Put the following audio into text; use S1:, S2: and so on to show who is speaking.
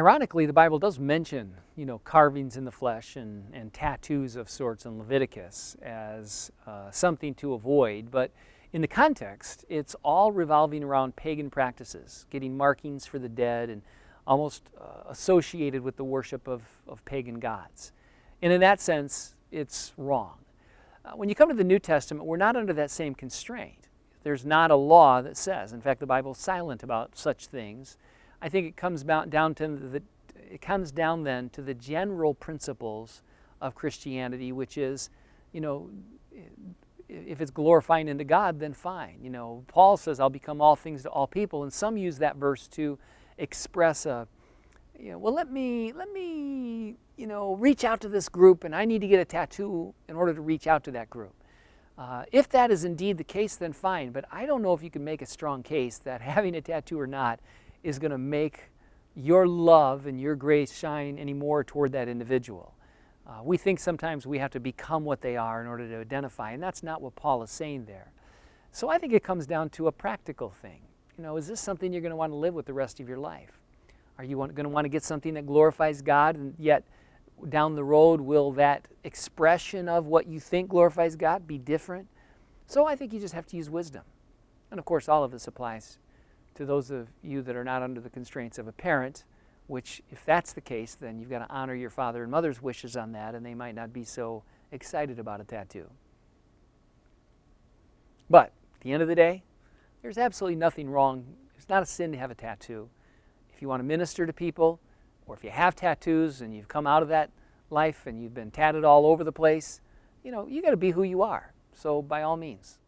S1: Ironically, the Bible does mention, carvings in the flesh and tattoos of sorts in Leviticus as something to avoid, but in the context, it's all revolving around pagan practices, getting markings for the dead and almost associated with the worship of pagan gods. And in that sense, it's wrong. When you come to the New Testament, we're not under that same constraint. There's not a law that says. In fact, the Bible's silent about such things. I think it comes down then to the general principles of Christianity, which is, if it's glorifying unto God, then fine. Paul says, I'll become all things to all people, and some use that verse to express let me reach out to this group, and I need to get a tattoo in order to reach out to that group. If that is indeed the case, then fine, but I don't know if you can make a strong case that having a tattoo or not is going to make your love and your grace shine any more toward that individual. We think sometimes we have to become what they are in order to identify, and that's not what Paul is saying there. So I think it comes down to a practical thing. Is this something you're going to want to live with the rest of your life? Are you going to want to get something that glorifies God, and yet down the road will that expression of what you think glorifies God be different? So I think you just have to use wisdom. And of course, all of this applies to those of you that are not under the constraints of a parent, which if that's the case, then you've got to honor your father and mother's wishes on that, and they might not be so excited about a tattoo. But at the end of the day, there's absolutely nothing wrong. It's not a sin to have a tattoo. If you want to minister to people, or if you have tattoos and you've come out of that life and you've been tatted all over the place, you got to be who you are. So by all means.